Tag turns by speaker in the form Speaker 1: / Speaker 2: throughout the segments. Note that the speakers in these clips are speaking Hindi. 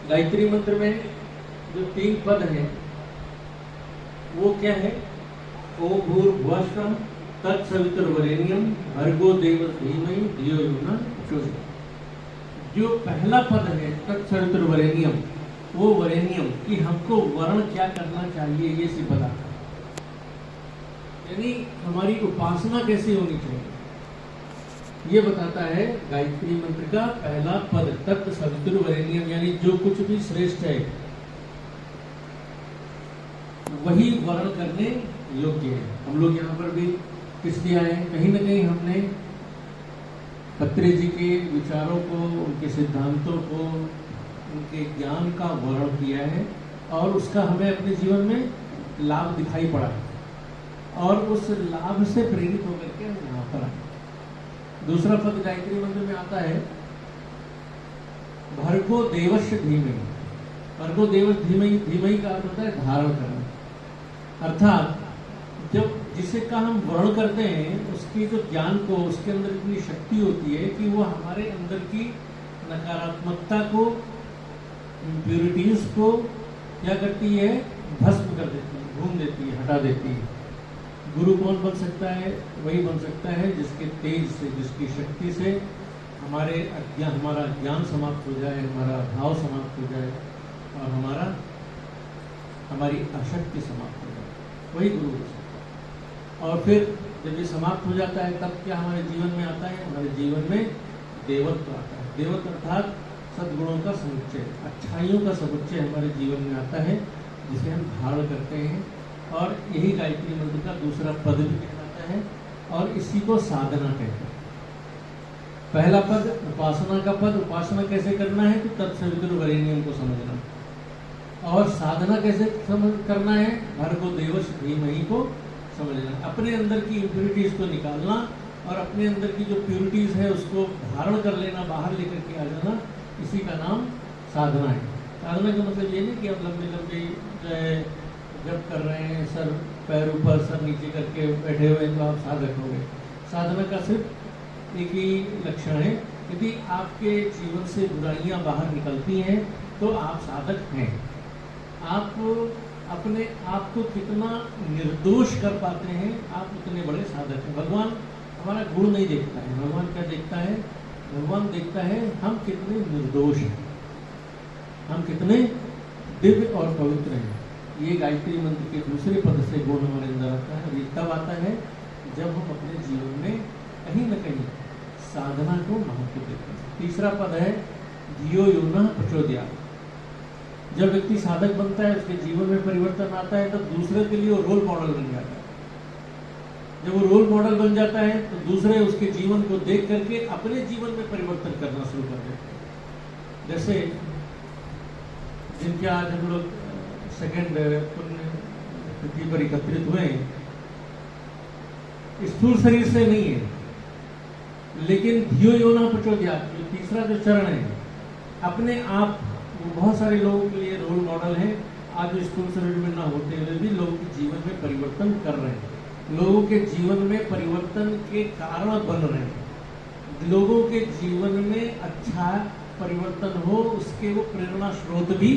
Speaker 1: गायत्री मंत्र में जो 3 पद हैं वो क्या है? ओम भूर्भुवः स्वः तत्सवितुर्वरेण्यं भर्गो देवस्य धीमहि धियो यो नः प्रचोदयात्। जो पहला पद है तत्सवितुर्वरेण्यम, वो वरेण्यम कि हमको वर्ण क्या करना चाहिए ये सिर्फ बताता है, यानी हमारी उपासना कैसी होनी चाहिए ये बताता है। गायत्री मंत्र का पहला पद तत्सवितुर्वरेण्यम, यानी जो कुछ भी श्रेष्ठ है वही वर्ण करने योग्य है। हम लोग यहाँ पर भी किस लिए आए हैं? कहीं ना कहीं हमने पत्रे जी के विचारों को, उनके सिद्धांतों को, उनके ज्ञान का वर्णन किया है और उसका हमें अपने जीवन में लाभ दिखाई पड़ा है और उस लाभ से प्रेरित होकर के हम यहाँ पर आए। दूसरा पद गायत्री मंत्र में आता है भर्गो देवस्य धीमहि। भर्गो देवस्य धीमहि, धीमहि का अर्थ होता है धारण करना, अर्थात जब जिसे का हम वर्ण करते हैं उसकी जो ज्ञान को, उसके अंदर इतनी शक्ति होती है कि वो हमारे अंदर की नकारात्मकता को, इम्प्योरिटीज को क्या करती है? भस्म कर देती है, भून देती है, हटा देती है। गुरु कौन बन सकता है? वही बन सकता है जिसके तेज से, जिसकी शक्ति से हमारा ज्ञान समाप्त हो जाए, हमारा भाव समाप्त हो जाए और हमारी अशक्ति समाप्त हो जाए, वही गुरु हो सकता है। और फिर जब ये समाप्त हो जाता है तब क्या हमारे जीवन में आता है? हमारे जीवन में देवत्व आता है। देवत्व अर्थात सद्गुणों का समुच्चय, अच्छाइयों का समुच्चय हमारे जीवन में आता है जिसे हम धारण करते हैं और यही गायत्री मंत्र का दूसरा पद भी कहलाता है और इसी को साधना कहते हैं। पहला पद उपासना का पद, उपासना कैसे करना है? तो तत्सवितुर्वरेण्यम को समझना, और साधना कैसे करना है? भर्गो देवस्य धीमहि को समझना, अपने अंदर की इम्प्योरिटीज को निकालना और अपने अंदर की जो प्योरिटीज है उसको धारण कर लेना, बाहर लेकर के आ जाना, इसी का नाम साधना है। साधना का मतलब ये नहीं कि आप लंबे लंबे जब कर रहे हैं, सर पैर ऊपर सर नीचे करके बैठे हुए हैं तो आप साधक हो गए। साधना का सिर्फ एक ही लक्षण है, यदि आपके जीवन से बुराइयां बाहर निकलती हैं तो आप साधक हैं। आप अपने आप को कितना निर्दोष कर पाते हैं, आप उतने बड़े साधक हैं। भगवान हमारा गुण नहीं देखता है, भगवान क्या देखता है? भगवान देखता है हम कितने निर्दोष हैं, हम कितने दिव्य और पवित्र हैं। ये गायत्री मंत्र के दूसरे पद से गुण हमारे अंदर आता है और ये तब आता है जब हम अपने जीवन में कहीं न कहीं साधना को महत्व देते हैं। तीसरा पद है धियो यो नः प्रचोदयात्। जब व्यक्ति साधक बनता है, उसके जीवन में परिवर्तन आता है, तब दूसरे के लिए वो रोल मॉडल बन जाता है। जब वो रोल मॉडल बन जाता है तो दूसरे उसके जीवन को देख करके अपने जीवन में परिवर्तन करना शुरू कर देते हैं। जैसे जिनके आज हम लोग सेकेंड पुण्यतिथि पर एकत्रित हुए, स्थूल शरीर से नहीं है, लेकिन धियो यो नः प्रचोदयात्, जो तीसरा जो चरण है, अपने आप बहुत सारे लोगों के लिए रोल मॉडल है। आज स्थूल शरीर में ना होते हुए भी लोगों के जीवन में परिवर्तन कर रहे हैं, लोगों के जीवन में परिवर्तन के कारण बन रहे हैं, लोगों के जीवन में अच्छा परिवर्तन हो उसके वो प्रेरणा स्रोत भी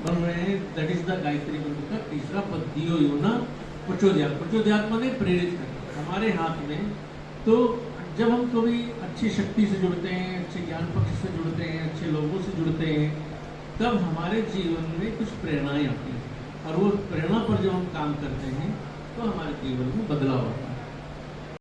Speaker 1: बन रहे हैं। दैट इज द गायत्री मंत्र का तीसरा पद, धियो यो नः प्रचोदयात्। प्रचोदयात् माने प्रेरित करना, हमारे हाथ में। तो जब हम कभी अच्छी शक्ति से जुड़ते हैं, अच्छे ज्ञान पक्ष से जुड़ते हैं, अच्छे लोगों से जुड़ते हैं, तब हमारे जीवन में कुछ प्रेरणाएं आती हैं और वो प्रेरणा पर जब हम काम करते हैं तो हमारे जीवन में बदलाव आता है।